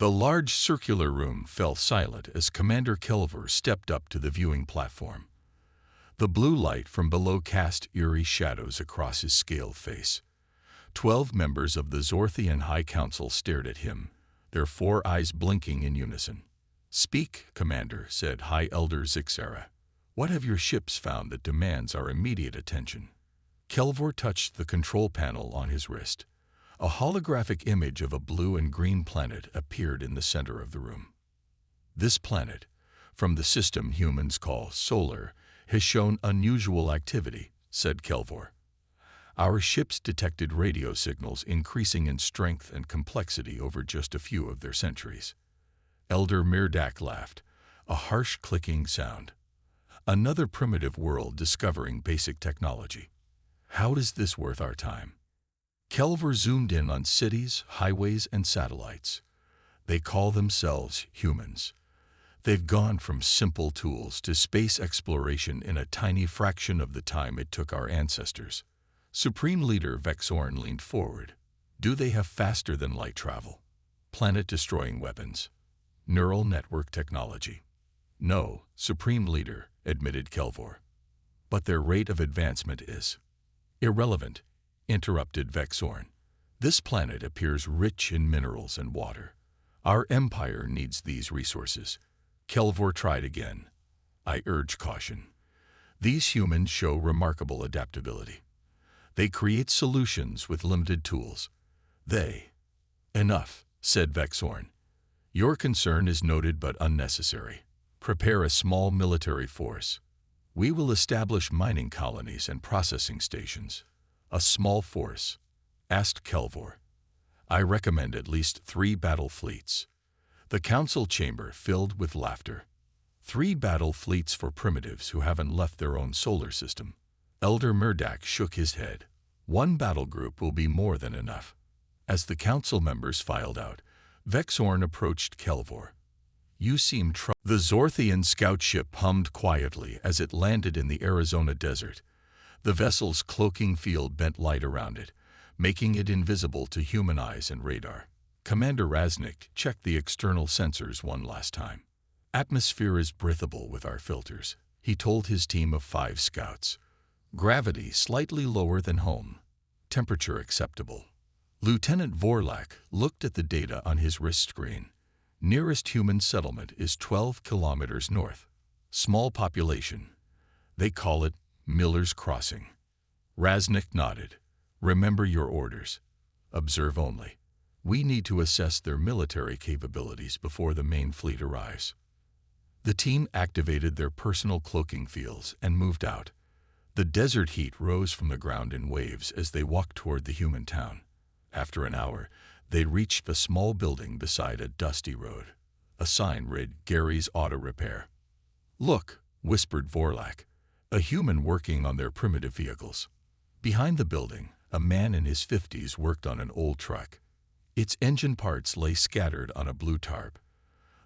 The large circular room fell silent as Commander Kelvor stepped up to the viewing platform. The blue light from below cast eerie shadows across his scaled face. 12 members of the Zorthian High Council stared at him, their 4 eyes blinking in unison. "Speak, Commander," said High Elder Zixara. "What have your ships found that demands our immediate attention?" Kelvor touched the control panel on his wrist. A holographic image of a blue and green planet appeared in the center of the room. "This planet, from the system humans call Solar, has shown unusual activity," said Kelvor. "Our ships detected radio signals increasing in strength and complexity over just a few of their centuries." Elder Mirdak laughed, a harsh clicking sound. "Another primitive world discovering basic technology. How is this worth our time?" Kelvor zoomed in on cities, highways, and satellites. "They call themselves humans. They've gone from simple tools to space exploration in a tiny fraction of the time it took our ancestors." Supreme Leader Vexorn leaned forward. "Do they have faster-than-light travel? Planet-destroying weapons? Neural network technology?" "No, Supreme Leader," admitted Kelvor. "But their rate of advancement is." "Irrelevant," interrupted Vexorn. "This planet appears rich in minerals and water. Our empire needs these resources." Kelvor tried again. "I urge caution. These humans show remarkable adaptability. They create solutions with limited tools. They—" "Enough," said Vexorn. "Your concern is noted but unnecessary. Prepare a small military force. We will establish mining colonies and processing stations." "A small force?" asked Kelvor. "I recommend at least 3 battle fleets." The council chamber filled with laughter. 3 battle fleets for primitives who haven't left their own solar system. Elder Mirdak shook his head. "1 battle group will be more than enough." As the council members filed out, Vexorn approached Kelvor. "You seem troubled." The Zorthian scout ship hummed quietly as it landed in the Arizona desert. The vessel's cloaking field bent light around it, making it invisible to human eyes and radar. Commander Raznik checked the external sensors one last time. "Atmosphere is breathable with our filters," he told his team of 5 scouts. "Gravity slightly lower than home. Temperature acceptable." Lieutenant Vorlak looked at the data on his wrist screen. "Nearest human settlement is 12 kilometers north. Small population. They call it Miller's Crossing." Raznik nodded. "Remember your orders. Observe only. We need to assess their military capabilities before the main fleet arrives." The team activated their personal cloaking fields and moved out. The desert heat rose from the ground in waves as they walked toward the human town. After an hour, they reached a small building beside a dusty road. A sign read, "Gary's Auto Repair." "Look," whispered Vorlak, "a human working on their primitive vehicles." Behind the building, a man in his 50s worked on an old truck. Its engine parts lay scattered on a blue tarp.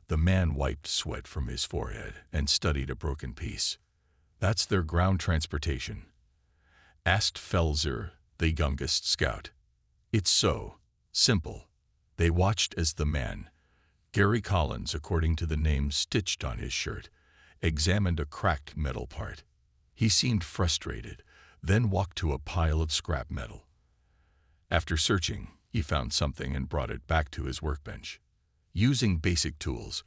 The man wiped sweat from his forehead and studied a broken piece. "That's their ground transportation?" asked Felzer, the youngest scout. "It's so simple." They watched as the man, Gary Collins according to the name stitched on his shirt, examined a cracked metal part. He seemed frustrated, then walked to a pile of scrap metal. After searching, he found something and brought it back to his workbench. Using basic tools,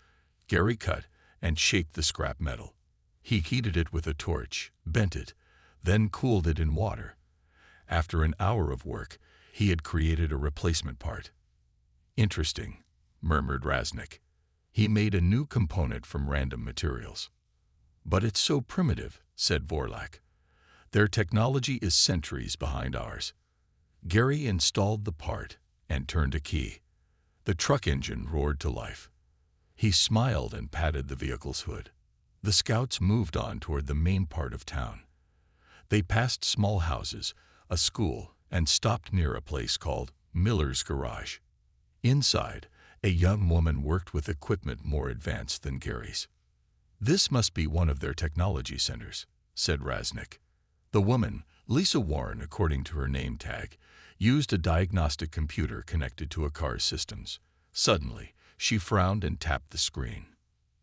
Gary cut and shaped the scrap metal. He heated it with a torch, bent it, then cooled it in water. After an hour of work, he had created a replacement part. "Interesting," murmured Raznik. "He made a new component from random materials." "But it's so primitive," said Vorlak. "Their technology is centuries behind ours." Gary installed the part and turned a key. The truck engine roared to life. He smiled and patted the vehicle's hood. The scouts moved on toward the main part of town. They passed small houses, a school, and stopped near a place called Miller's Garage. Inside, a young woman worked with equipment more advanced than Gary's. "This must be one of their technology centers," said Raznik. The woman, Lisa Warren according to her name tag, used a diagnostic computer connected to a car's systems. Suddenly, She frowned and tapped the screen.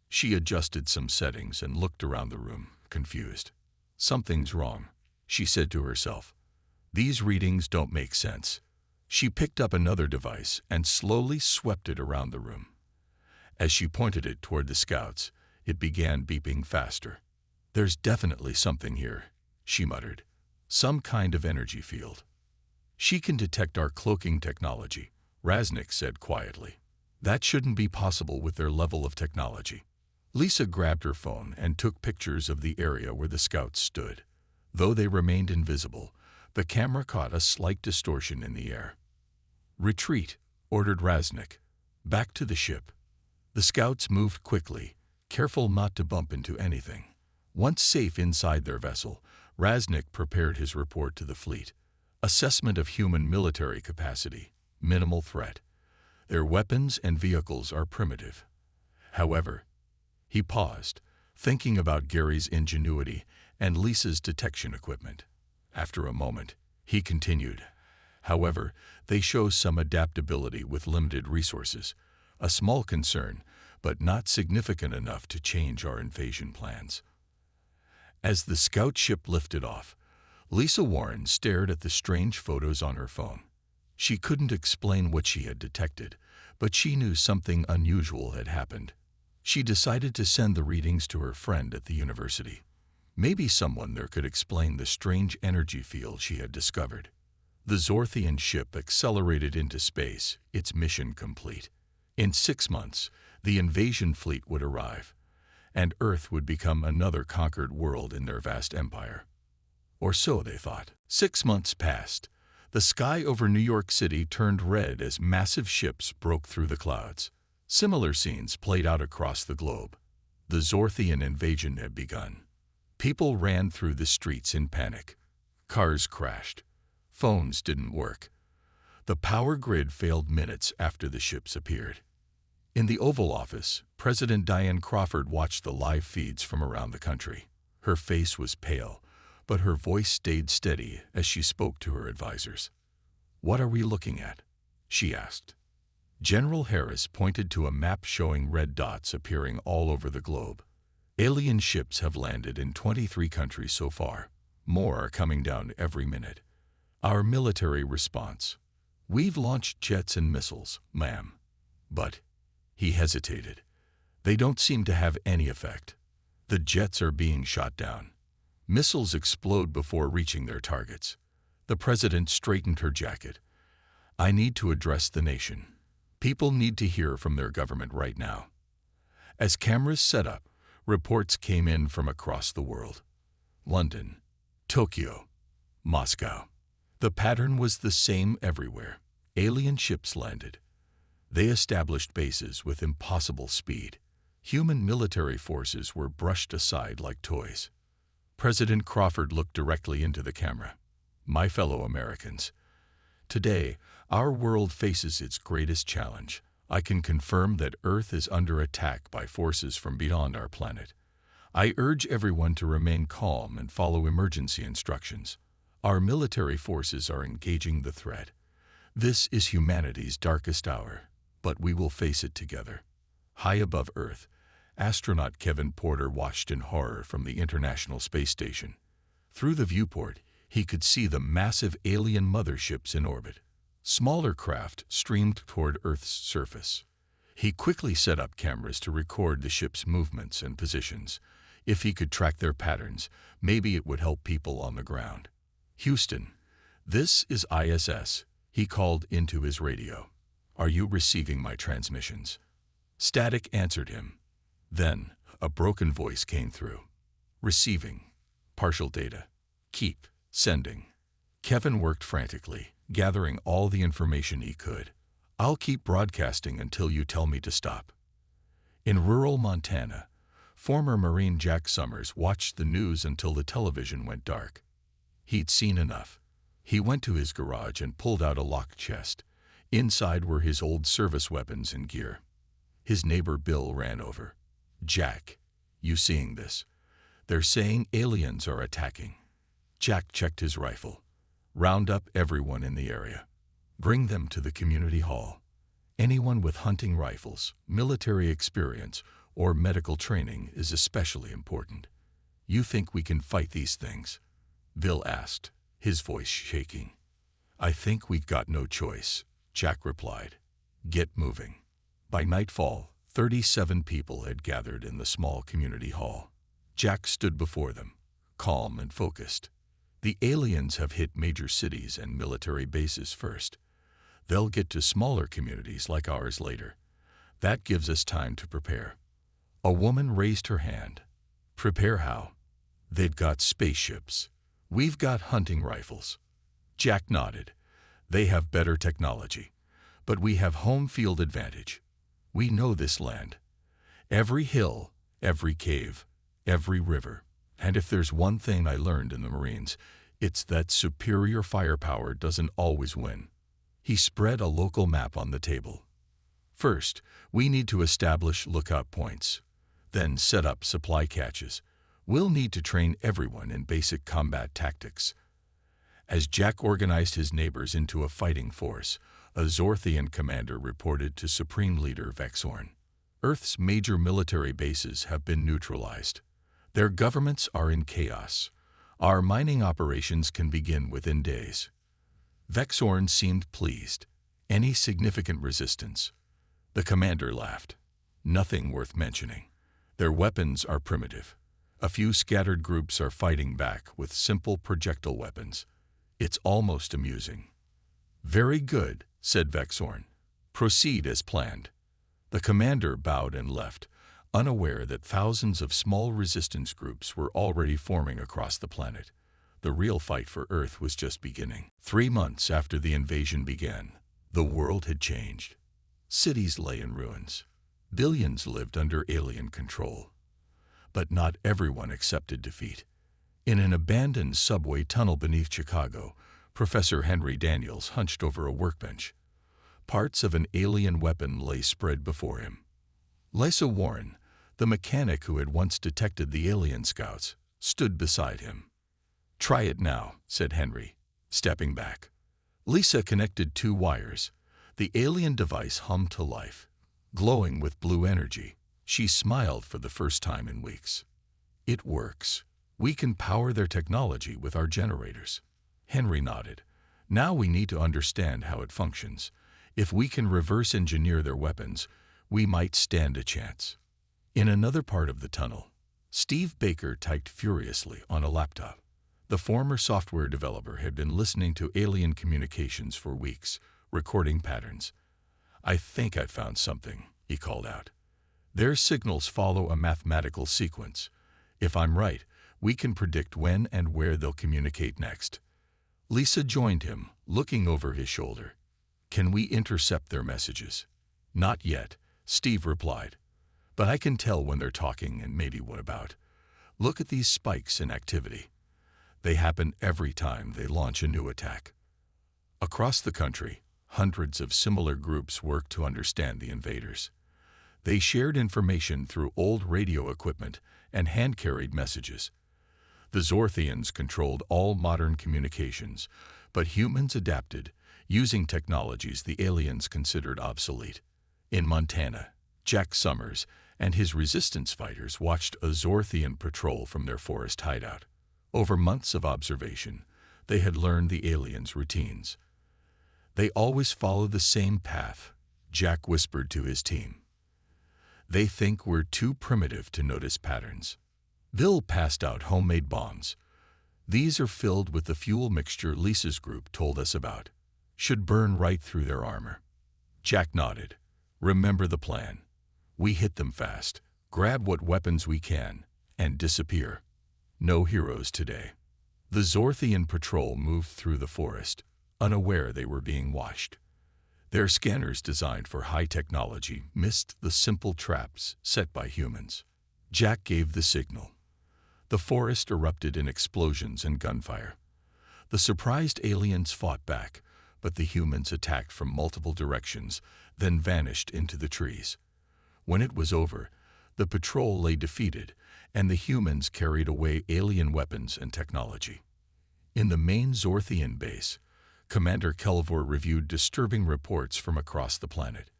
She adjusted some settings and looked around the room, confused. Something's wrong, she said to herself. These readings don't make sense. She picked up another device and slowly swept it around the room. As she pointed it toward the scouts, it began beeping faster. There's definitely something here, she muttered. Some kind of energy field. She can detect our cloaking technology, Raznik said quietly. That shouldn't be possible with their level of technology. Lisa grabbed her phone and took pictures of the area where the scouts stood. Though they remained invisible, the camera caught a slight distortion in the air. Retreat, ordered Raznik. Back to the ship. The scouts moved quickly, careful not to bump into anything. Once safe inside their vessel, Raznik prepared his report to the fleet. Assessment of human military capacity, minimal threat. Their weapons and vehicles are primitive. However, he paused, thinking about Gary's ingenuity and Lisa's detection equipment. After a moment, he continued. However, they show some adaptability with limited resources. A small concern, but not significant enough to change our invasion plans. As the scout ship lifted off, Lisa Warren stared at the strange photos on her phone. She couldn't explain what she had detected, but she knew something unusual had happened. She decided to send the readings to her friend at the university. Maybe someone there could explain the strange energy field she had discovered. The Zorthian ship accelerated into space, its mission complete. In 6 months, the invasion fleet would arrive, and Earth would become another conquered world in their vast empire. Or so they thought. 6 months passed. The sky over New York City turned red as massive ships broke through the clouds. Similar scenes played out across the globe. The Zorthian invasion had begun. People ran through the streets in panic. Cars crashed. Phones didn't work. The power grid failed minutes after the ships appeared. In the Oval Office, President Diane Crawford watched the live feeds from around the country. Her face was pale, but her voice stayed steady as she spoke to her advisors. "What are we looking at?" she asked. General Harris pointed to a map showing red dots appearing all over the globe. Alien ships have landed in 23 countries so far. More are coming down every minute. Our military response. We've launched jets and missiles, ma'am. But, he hesitated. They don't seem to have any effect. The jets are being shot down. Missiles explode before reaching their targets. The president straightened her jacket. I need to address the nation. People need to hear from their government right now. As cameras set up, reports came in from across the world. London, Tokyo, Moscow. The pattern was the same everywhere. Alien ships landed. They established bases with impossible speed. Human military forces were brushed aside like toys. President Crawford looked directly into the camera. My fellow Americans, today, our world faces its greatest challenge. I can confirm that Earth is under attack by forces from beyond our planet. I urge everyone to remain calm and follow emergency instructions. Our military forces are engaging the threat. This is humanity's darkest hour, but we will face it together. High above Earth, astronaut Kevin Porter watched in horror from the International Space Station. Through the viewport, he could see the massive alien motherships in orbit. Smaller craft streamed toward Earth's surface. He quickly set up cameras to record the ship's movements and positions. If he could track their patterns, maybe it would help people on the ground. Houston, this is ISS, he called into his radio. Are you receiving my transmissions? Static answered him. Then, a broken voice came through. Receiving. Partial data. Keep sending. Kevin worked frantically, gathering all the information he could. I'll keep broadcasting until you tell me to stop. In rural Montana, former Marine Jack Summers watched the news until the television went dark. He'd seen enough. He went to his garage and pulled out a locked chest. Inside were his old service weapons and gear. His neighbor Bill ran over. Jack, you seeing this? They're saying aliens are attacking. Jack checked his rifle. Round up everyone in the area. Bring them to the community hall. Anyone with hunting rifles, military experience, or medical training is especially important. You think we can fight these things? Bill asked, his voice shaking. I think we've got no choice, Jack replied. Get moving. By nightfall, 37 people had gathered in the small community hall. Jack stood before them, calm and focused. The aliens have hit major cities and military bases first. They'll get to smaller communities like ours later. That gives us time to prepare. A woman raised her hand. Prepare how? They've got spaceships. We've got hunting rifles. Jack nodded. They have better technology, but we have home field advantage. We know this land. Every hill, every cave, every river. And if there's one thing I learned in the Marines, it's that superior firepower doesn't always win. He spread a local map on the table. First, we need to establish lookout points, then set up supply caches. We'll need to train everyone in basic combat tactics. As Jack organized his neighbors into a fighting force, a Zorthian commander reported to Supreme Leader Vexorn. Earth's major military bases have been neutralized. Their governments are in chaos. Our mining operations can begin within days. Vexorn seemed pleased. Any significant resistance? The commander laughed. Nothing worth mentioning. Their weapons are primitive. A few scattered groups are fighting back with simple projectile weapons. It's almost amusing. Very good, said Vexorn. Proceed as planned. The commander bowed and left, unaware that thousands of small resistance groups were already forming across the planet. The real fight for Earth was just beginning. 3 months after the invasion began, the world had changed. Cities lay in ruins. Billions lived under alien control. But not everyone accepted defeat. In an abandoned subway tunnel beneath Chicago, Professor Henry Daniels hunched over a workbench. Parts of an alien weapon lay spread before him. Lisa Warren, the mechanic who had once detected the alien scouts, stood beside him. Try it now, said Henry, stepping back. Lisa connected 2 wires. The alien device hummed to life. Glowing with blue energy, she smiled for the first time in weeks. It works. We can power their technology with our generators. Henry nodded. Now we need to understand how it functions. If we can reverse engineer their weapons, we might stand a chance. In another part of the tunnel, Steve Baker typed furiously on a laptop. The former software developer had been listening to alien communications for weeks, recording patterns. I think I found something, he called out. Their signals follow a mathematical sequence. If I'm right, we can predict when and where they'll communicate next. Lisa joined him, looking over his shoulder. Can we intercept their messages? Not yet, Steve replied. But I can tell when they're talking and maybe what about. Look at these spikes in activity. They happen every time they launch a new attack. Across the country, hundreds of similar groups work to understand the invaders. They shared information through old radio equipment and hand-carried messages. The Zorthians controlled all modern communications, but humans adapted, using technologies the aliens considered obsolete. In Montana, Jack Summers and his resistance fighters watched a Zorthian patrol from their forest hideout. Over months of observation, they had learned the aliens' routines. They always follow the same path, Jack whispered to his team. They think we're too primitive to notice patterns. Bill passed out homemade bombs. These are filled with the fuel mixture Lisa's group told us about. Should burn right through their armor. Jack nodded. Remember the plan. We hit them fast, grab what weapons we can, and disappear. No heroes today. The Zorthian patrol moved through the forest, unaware they were being watched. Their scanners designed for high technology missed the simple traps set by humans. Jack gave the signal. The forest erupted in explosions and gunfire. The surprised aliens fought back, but the humans attacked from multiple directions, then vanished into the trees. When it was over, the patrol lay defeated, and the humans carried away alien weapons and technology. In the main Zorthian base, Commander Kelvor reviewed disturbing reports from across the planet.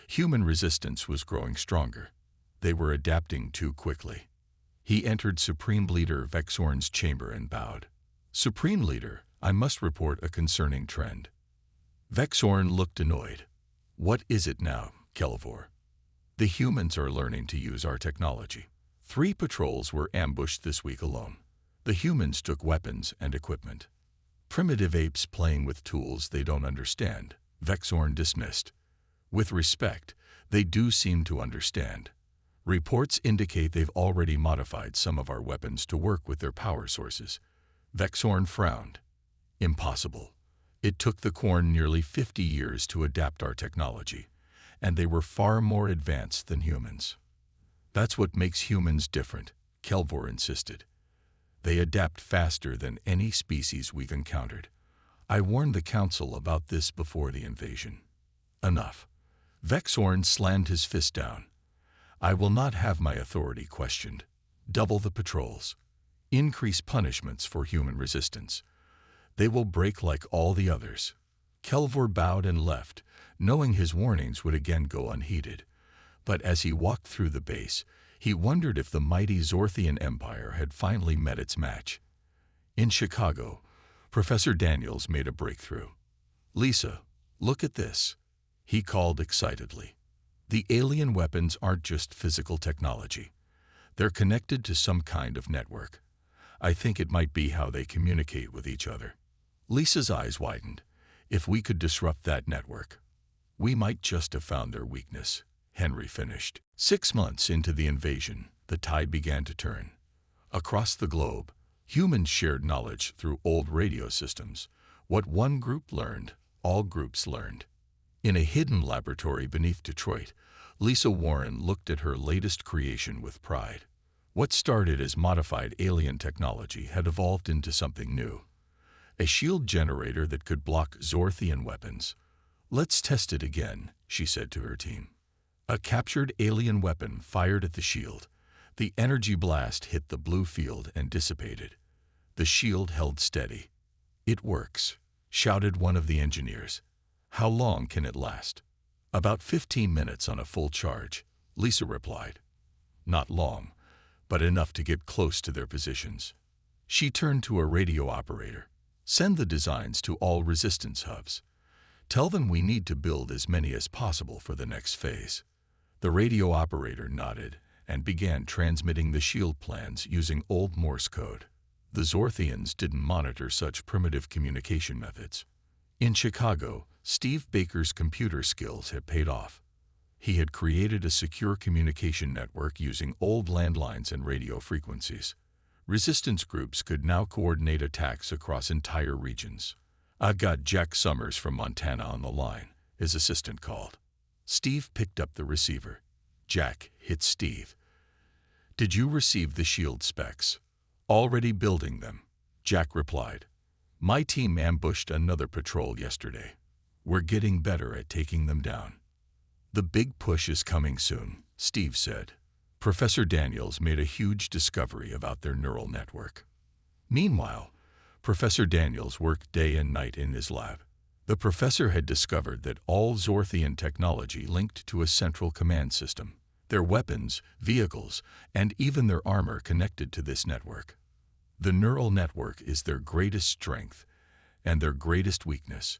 Human resistance was growing stronger. They were adapting too quickly. He entered Supreme Leader Vexorn's chamber and bowed. "Supreme Leader, I must report a concerning trend." Vexorn looked annoyed. "What is it now, Kelvor?" "The humans are learning to use our technology. 3 patrols were ambushed this week alone. The humans took weapons and equipment. Primitive apes playing with tools they don't understand," Vexorn dismissed. "With respect, they do seem to understand. Reports indicate they've already modified some of our weapons to work with their power sources." Vexorn frowned. "Impossible. It took the Khorne nearly 50 years to adapt our technology, and they were far more advanced than humans." "That's what makes humans different," Kelvor insisted. "They adapt faster than any species we've encountered. I warned the Council about this before the invasion." "Enough." Vexorn slammed his fist down. "I will not have my authority questioned. Double the patrols. Increase punishments for human resistance. They will break like all the others." Kelvor bowed and left, knowing his warnings would again go unheeded. But as he walked through the base, he wondered if the mighty Zorthian Empire had finally met its match. In Chicago, Professor Daniels made a breakthrough. "Lisa, look at this," he called excitedly. "The alien weapons aren't just physical technology. They're connected to some kind of network. I think it might be how they communicate with each other." Lisa's eyes widened. "If we could disrupt that network, we might just have found their weakness," Henry finished. 6 months into the invasion, the tide began to turn. Across the globe, humans shared knowledge through old radio systems. What one group learned, all groups learned. In a hidden laboratory beneath Detroit, Lisa Warren looked at her latest creation with pride. What started as modified alien technology had evolved into something new. A shield generator that could block Zorthian weapons. "Let's test it again," she said to her team. A captured alien weapon fired at the shield. The energy blast hit the blue field and dissipated. The shield held steady. "It works," shouted one of the engineers. "How long can it last?" "About 15 minutes on a full charge," Lisa replied. "Not long, but enough to get close to their positions." She turned to a radio operator. "Send the designs to all resistance hubs. Tell them we need to build as many as possible for the next phase." The radio operator nodded and began transmitting the shield plans using old Morse code. The Zorthians didn't monitor such primitive communication methods. In Chicago, Steve Baker's computer skills had paid off. He had created a secure communication network using old landlines and radio frequencies. Resistance groups could now coordinate attacks across entire regions. "I've got Jack Summers from Montana on the line," his assistant called. Steve picked up the receiver. Jack hit Steve. "Did you receive the shield specs?" "Already building them," Jack replied. "My team ambushed another patrol yesterday. We're getting better at taking them down." "The big push is coming soon," Steve said. Professor Daniels made a huge discovery about their neural network. Meanwhile, Professor Daniels worked day and night in his lab. The professor had discovered that all Zorthian technology linked to a central command system. Their weapons, vehicles, and even their armor connected to this network. The neural network is their greatest strength and their greatest weakness,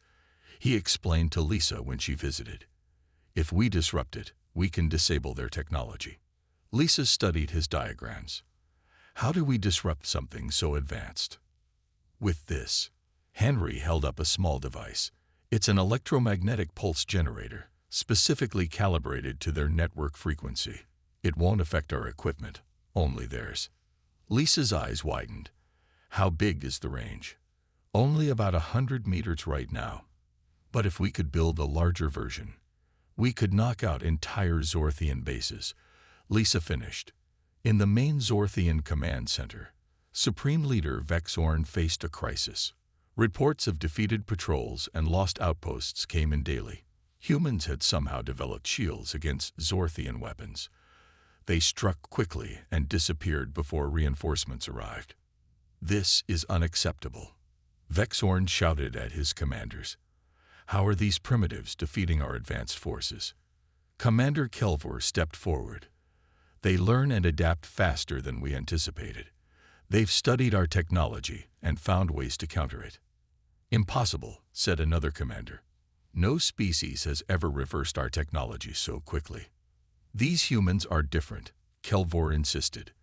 he explained to Lisa when she visited. "If we disrupt it, we can disable their technology." Lisa studied his diagrams. "How do we disrupt something so advanced?" "With this." Henry held up a small device. "It's an electromagnetic pulse generator, specifically calibrated to their network frequency. It won't affect our equipment, only theirs." Lisa's eyes widened. "How big is the range?" "Only about 100 meters right now. But if we could build a larger version, we could knock out entire Zorthian bases," Lisa finished. In the main Zorthian command center, Supreme Leader Vexorn faced a crisis. Reports of defeated patrols and lost outposts came in daily. Humans had somehow developed shields against Zorthian weapons. They struck quickly and disappeared before reinforcements arrived. "This is unacceptable," Vexorn shouted at his commanders. "How are these primitives defeating our advanced forces?" Commander Kelvor stepped forward. They learn and adapt faster than we anticipated. They've studied our technology and found ways to counter it. Impossible, said another commander. No species has ever reversed our technology so quickly. These humans are different, Kelvor insisted.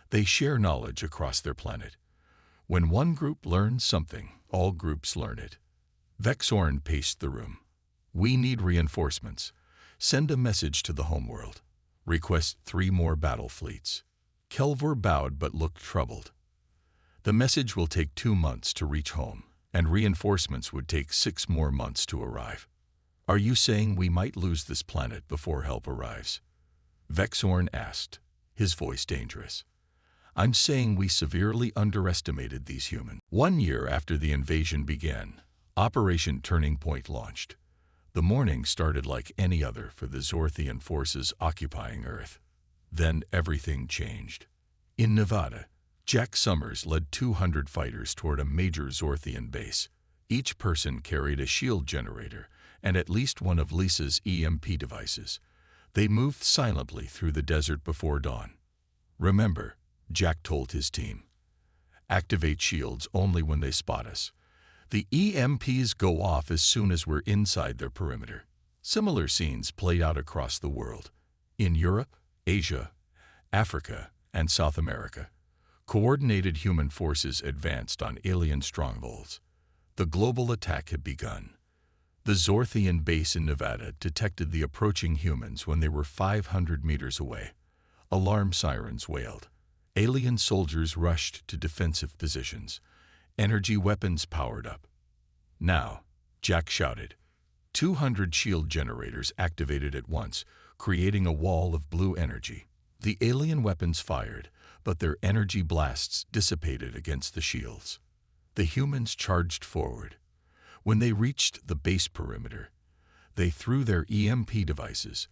They share knowledge across their planet. When one group learns something, all groups learn it. Vexorn paced the room. We need reinforcements. Send a message to the homeworld. Request 3 more battle fleets. Kelvor bowed but looked troubled. The message will take 2 months to reach home, and reinforcements would take 6 more months to arrive. Are you saying we might lose this planet before help arrives? Vexorn asked, his voice dangerous. I'm saying we severely underestimated these humans. 1 year after the invasion began, Operation Turning Point launched. The morning started like any other for the Zorthian forces occupying Earth. Then everything changed. In Nevada, Jack Summers led 200 fighters toward a major Zorthian base. Each person carried a shield generator and at least one of Lisa's EMP devices. They moved silently through the desert before dawn. Remember, Jack told his team, activate shields only when they spot us. The EMPs go off as soon as we're inside their perimeter. Similar scenes played out across the world. In Europe, Asia, Africa, and South America, coordinated human forces advanced on alien strongholds. The global attack had begun. The Zorthian base in Nevada detected the approaching humans when they were 500 meters away. Alarm sirens wailed. Alien soldiers rushed to defensive positions. Energy weapons powered up. Now, Jack shouted. 200 shield generators activated at once, creating a wall of blue energy. The alien weapons fired, but their energy blasts dissipated against the shields. The humans charged forward. When they reached the base perimeter, they threw their EMP devices.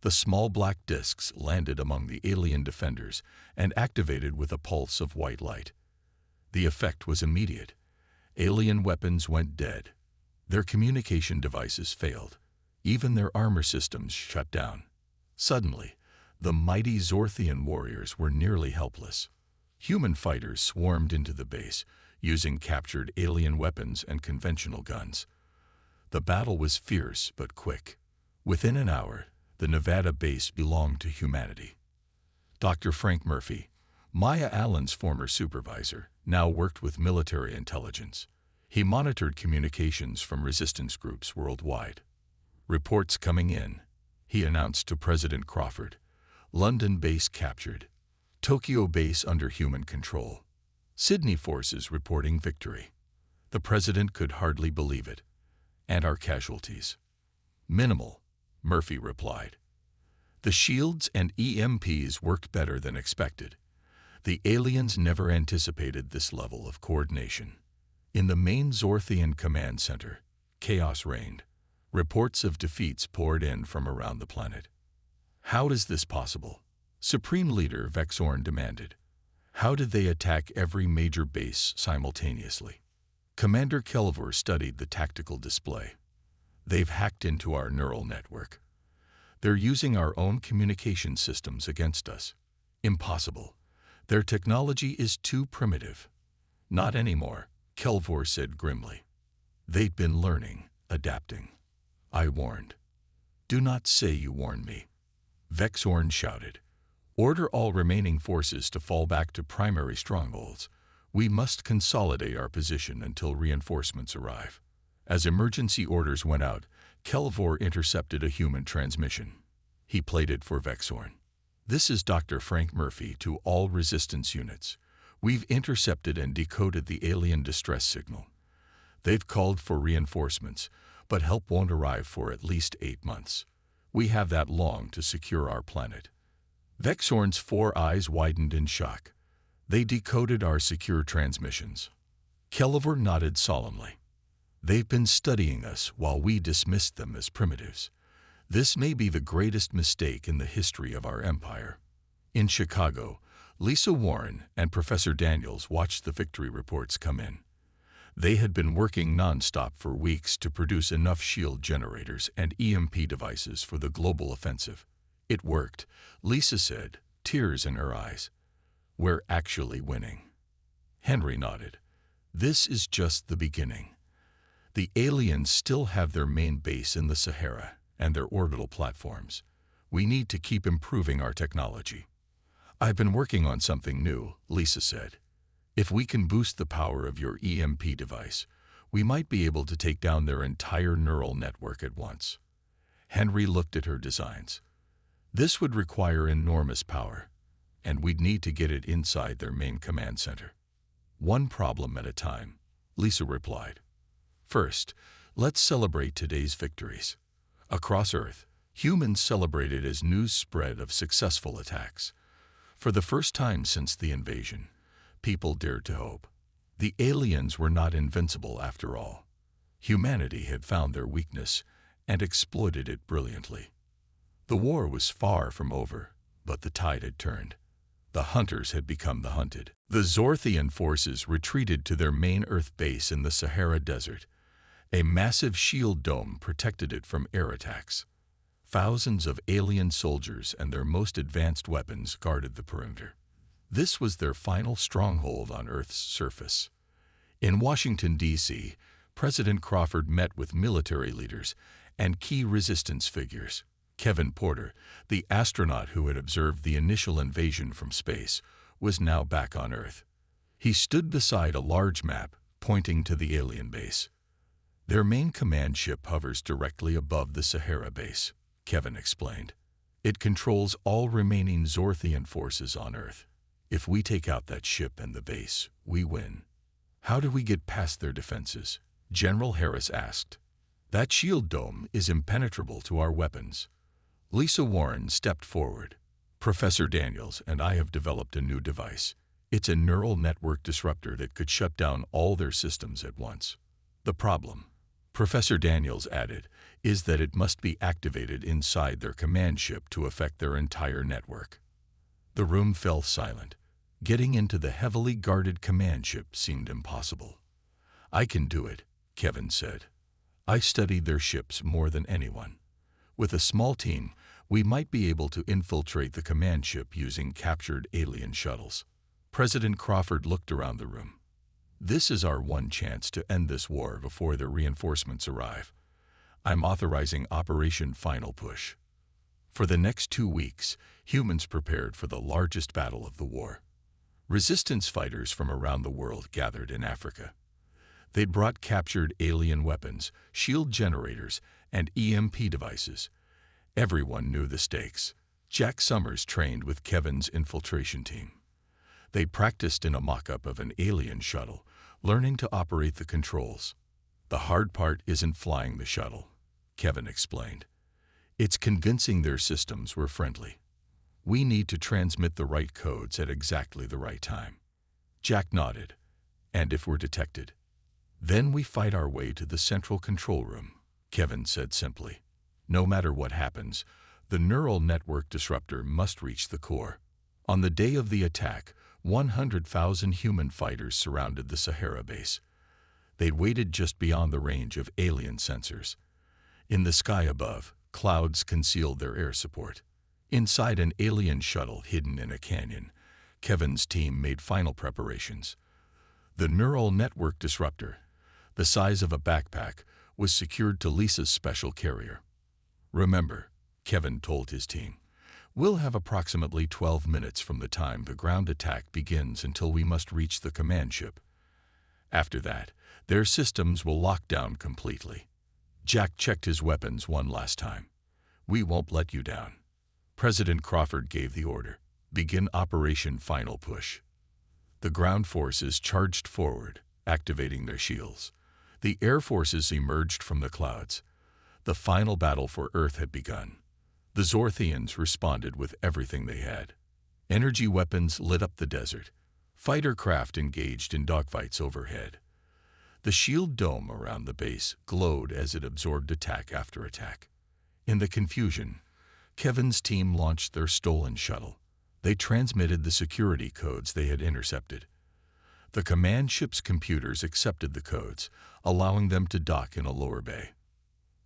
The small black discs landed among the alien defenders and activated with a pulse of white light. The effect was immediate. Alien weapons went dead. Their communication devices failed. Even their armor systems shut down. Suddenly, the mighty Zorthian warriors were nearly helpless. Human fighters swarmed into the base, using captured alien weapons and conventional guns. The battle was fierce but quick. Within an hour, the Nevada base belonged to humanity. Dr. Frank Murphy, Maya Allen's former supervisor, now worked with military intelligence. He monitored communications from resistance groups worldwide. Reports coming in, he announced to President Crawford. London base captured. Tokyo base under human control. Sydney forces reporting victory. The president could hardly believe it. And our casualties? Minimal, Murphy replied. The shields and EMPs worked better than expected. The aliens never anticipated this level of coordination. In the main Zorthian command center, chaos reigned. Reports of defeats poured in from around the planet. How is this possible? Supreme Leader Vexorn demanded. How did they attack every major base simultaneously? Commander Kelvor studied the tactical display. They've hacked into our neural network. They're using our own communication systems against us. Impossible. Their technology is too primitive. Not anymore, Kelvor said grimly. They've been learning, adapting. I warned. Do not say you warned me. Vexorn shouted. Order all remaining forces to fall back to primary strongholds. We must consolidate our position until reinforcements arrive. As emergency orders went out, Kelvor intercepted a human transmission. He played it for Vexorn. This is Dr. Frank Murphy to all resistance units. We've intercepted and decoded the alien distress signal. They've called for reinforcements, but help won't arrive for at least 8 months. We have that long to secure our planet. Vexorn's 4 eyes widened in shock. They decoded our secure transmissions. Kelvor nodded solemnly. They've been studying us while we dismissed them as primitives. This may be the greatest mistake in the history of our empire. In Chicago, Lisa Warren and Professor Daniels watched the victory reports come in. They had been working nonstop for weeks to produce enough shield generators and EMP devices for the global offensive. It worked, Lisa said, tears in her eyes. We're actually winning. Henry nodded. This is just the beginning. The aliens still have their main base in the Sahara and their orbital platforms. We need to keep improving our technology. I've been working on something new, Lisa said. If we can boost the power of your EMP device, we might be able to take down their entire neural network at once. Henry looked at her designs. This would require enormous power, and we'd need to get it inside their main command center. One problem at a time, Lisa replied. First, let's celebrate today's victories. Across Earth, humans celebrated as news spread of successful attacks. For the first time since the invasion, people dared to hope. The aliens were not invincible after all. Humanity had found their weakness and exploited it brilliantly. The war was far from over, but the tide had turned. The hunters had become the hunted. The Zorthian forces retreated to their main Earth base in the Sahara Desert. A massive shield dome protected it from air attacks. Thousands of alien soldiers and their most advanced weapons guarded the perimeter. This was their final stronghold on Earth's surface. In Washington, D.C., President Crawford met with military leaders and key resistance figures. Kevin Porter, the astronaut who had observed the initial invasion from space, was now back on Earth. He stood beside a large map pointing to the alien base. Their main command ship hovers directly above the Sahara base, Kevin explained. It controls all remaining Zorthian forces on Earth. If we take out that ship and the base, we win. How do we get past their defenses? General Harris asked. That shield dome is impenetrable to our weapons. Lisa Warren stepped forward. Professor Daniels and I have developed a new device. It's a neural network disruptor that could shut down all their systems at once. The problem, Professor Daniels added, is that it must be activated inside their command ship to affect their entire network. The room fell silent. Getting into the heavily guarded command ship seemed impossible. I can do it, Kevin said. I studied their ships more than anyone. With a small team, we might be able to infiltrate the command ship using captured alien shuttles. President Crawford looked around the room. This is our one chance to end this war before their reinforcements arrive. I'm authorizing Operation Final Push. For the next 2 weeks, humans prepared for the largest battle of the war. Resistance fighters from around the world gathered in Africa. They'd brought captured alien weapons, shield generators, and EMP devices. Everyone knew the stakes. Jack Summers trained with Kevin's infiltration team. They practiced in a mock-up of an alien shuttle, learning to operate the controls. The hard part isn't flying the shuttle, Kevin explained. It's convincing their systems were friendly. We need to transmit the right codes at exactly the right time. Jack nodded. And if we're detected? Then we fight our way to the central control room, Kevin said simply. No matter what happens, the neural network disruptor must reach the core. On the day of the attack, 100,000 human fighters surrounded the Sahara base. They'd waited just beyond the range of alien sensors. In the sky above, clouds concealed their air support. Inside an alien shuttle hidden in a canyon, Kevin's team made final preparations. The neural network disruptor, the size of a backpack, was secured to Lisa's special carrier. Remember, Kevin told his team, we'll have approximately 12 minutes from the time the ground attack begins until we must reach the command ship. After that, their systems will lock down completely. Jack checked his weapons one last time. We won't let you down. President Crawford gave the order. Begin Operation Final Push. The ground forces charged forward, activating their shields. The air forces emerged from the clouds. The final battle for Earth had begun. The Zorthians responded with everything they had. Energy weapons lit up the desert. Fighter craft engaged in dogfights overhead. The shield dome around the base glowed as it absorbed attack after attack. In the confusion, Kevin's team launched their stolen shuttle. They transmitted the security codes they had intercepted. The command ship's computers accepted the codes, allowing them to dock in a lower bay.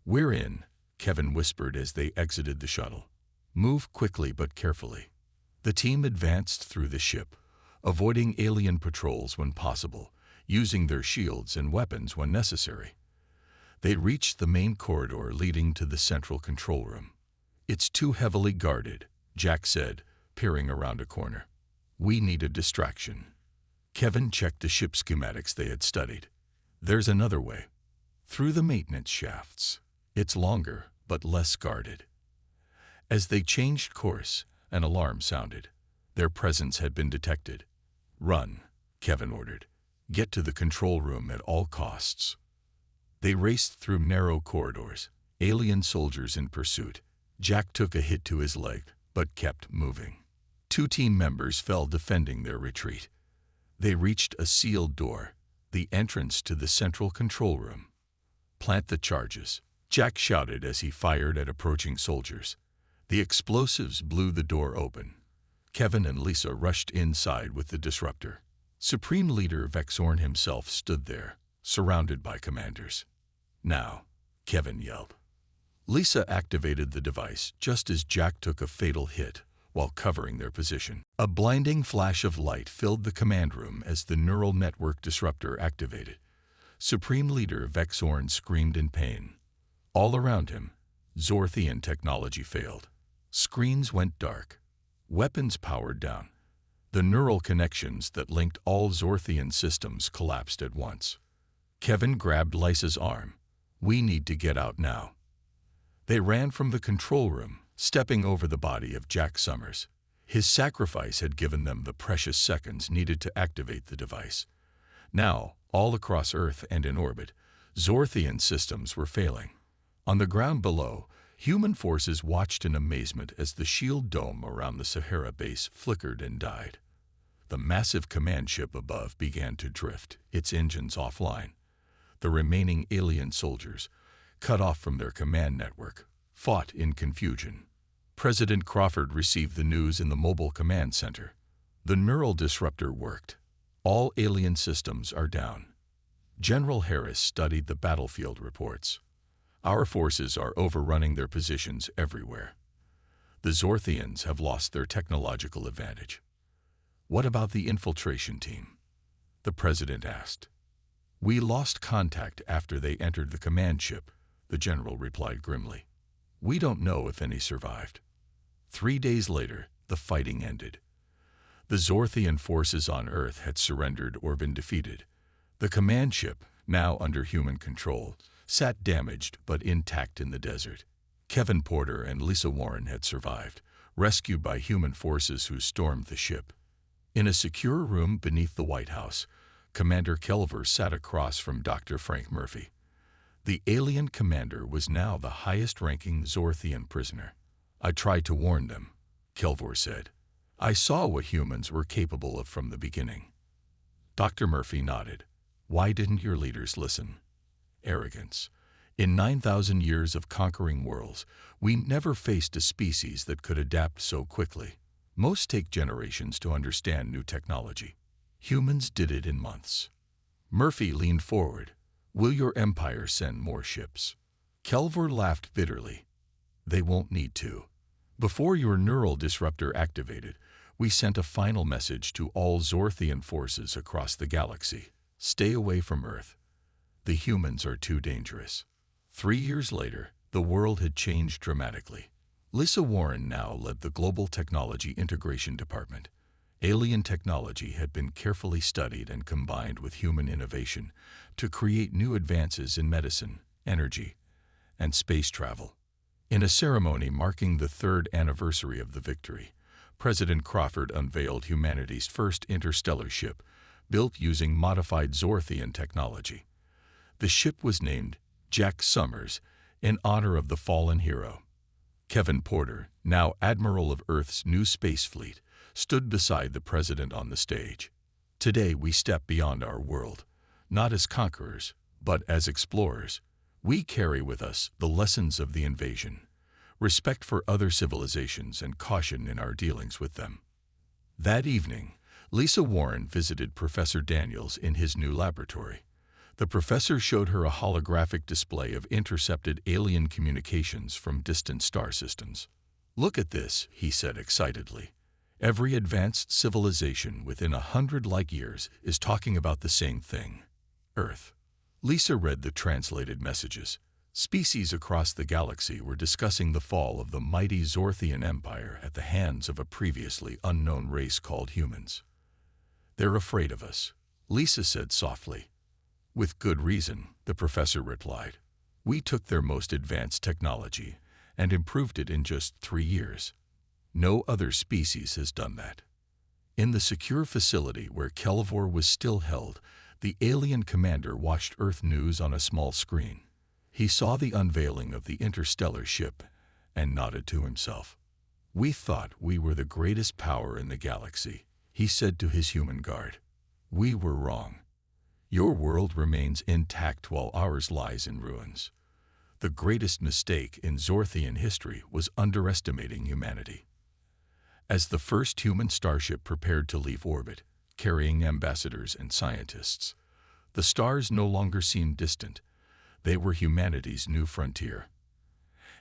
"We're in," Kevin whispered as they exited the shuttle. "Move quickly but carefully." The team advanced through the ship, avoiding alien patrols when possible, using their shields and weapons when necessary. They reached the main corridor leading to the central control room. "It's too heavily guarded," Jack said, peering around a corner. "We need a distraction." Kevin checked the ship schematics they had studied. "There's another way. Through the maintenance shafts. It's longer, but less guarded." As they changed course, an alarm sounded. Their presence had been detected. "Run," Kevin ordered. "Get to the control room at all costs." They raced through narrow corridors, alien soldiers in pursuit. Jack took a hit to his leg, but kept moving. Two team members fell defending their retreat. They reached a sealed door, the entrance to the central control room. "Plant the charges," Jack shouted as he fired at approaching soldiers. The explosives blew the door open. Kevin and Lisa rushed inside with the disruptor. Supreme Leader Vexorn himself stood there, surrounded by commanders. "Now," Kevin yelled. Lisa activated the device just as Jack took a fatal hit while covering their position. A blinding flash of light filled the command room as the neural network disruptor activated. Supreme Leader Vexorn screamed in pain. All around him, Zorthian technology failed. Screens went dark. Weapons powered down. The neural connections that linked all Zorthian systems collapsed at once. Kevin grabbed Lisa's arm. "We need to get out now." They ran from the control room, stepping over the body of Jack Summers. His sacrifice had given them the precious seconds needed to activate the device. Now, all across Earth and in orbit, Zorthian systems were failing. On the ground below, human forces watched in amazement as the shield dome around the Sahara base flickered and died. The massive command ship above began to drift, its engines offline. The remaining alien soldiers, cut off from their command network, fought in confusion. President Crawford received the news in the mobile command center. The neural disruptor worked. All alien systems are down. General Harris studied the battlefield reports. "Our forces are overrunning their positions everywhere. The Zorthians have lost their technological advantage." "What about the infiltration team?" the president asked. "We lost contact after they entered the command ship," the general replied grimly. "We don't know if any survived." 3 days later, the fighting ended. The Zorthian forces on Earth had surrendered or been defeated. The command ship, now under human control, sat damaged but intact in the desert. Kevin Porter and Lisa Warren had survived, rescued by human forces who stormed the ship. In a secure room beneath the White House, Commander Kelver sat across from Dr. Frank Murphy. The alien commander was now the highest-ranking Zorthian prisoner. "I tried to warn them," Kelvor said. "I saw what humans were capable of from the beginning." Dr. Murphy nodded. "Why didn't your leaders listen?" "Arrogance. In 9,000 years of conquering worlds, we never faced a species that could adapt so quickly. Most take generations to understand new technology. Humans did it in months." Murphy leaned forward. "Will your empire send more ships?" Kelvor laughed bitterly. "They won't need to. Before your neural disruptor activated, we sent a final message to all Zorthian forces across the galaxy. Stay away from Earth. The humans are too dangerous." 3 years later, the world had changed dramatically. Lisa Warren now led the Global Technology Integration Department. Alien technology had been carefully studied and combined with human innovation to create new advances in medicine, energy, and space travel. In a ceremony marking the 3rd anniversary of the victory, President Crawford unveiled humanity's first interstellar ship, built using modified Zorthian technology. The ship was named Jack Summers in honor of the fallen hero. Kevin Porter, now Admiral of Earth's new space fleet, stood beside the president on the stage. "Today we step beyond our world, not as conquerors, but as explorers. We carry with us the lessons of the invasion, respect for other civilizations and caution in our dealings with them." That evening, Lisa Warren visited Professor Daniels in his new laboratory. The professor showed her a holographic display of intercepted alien communications from distant star systems. "Look at this," he said excitedly. "Every advanced civilization within 100 light-years is talking about the same thing. Earth." Lisa read the translated messages. Species across the galaxy were discussing the fall of the mighty Zorthian Empire at the hands of a previously unknown race called humans. "They're afraid of us," Lisa said softly. "With good reason," the professor replied. "We took their most advanced technology and improved it in just 3 years. No other species has done that." In the secure facility where Kelvor was still held, the alien commander watched Earth news on a small screen. He saw the unveiling of the interstellar ship and nodded to himself. "We thought we were the greatest power in the galaxy," he said to his human guard. "We were wrong. Your world remains intact while ours lies in ruins. The greatest mistake in Zorthian history was underestimating humanity." As the first human starship prepared to leave orbit, carrying ambassadors and scientists, the stars no longer seemed distant. They were humanity's new frontier.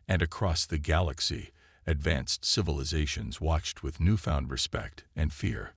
And across the galaxy, advanced civilizations watched with newfound respect and fear.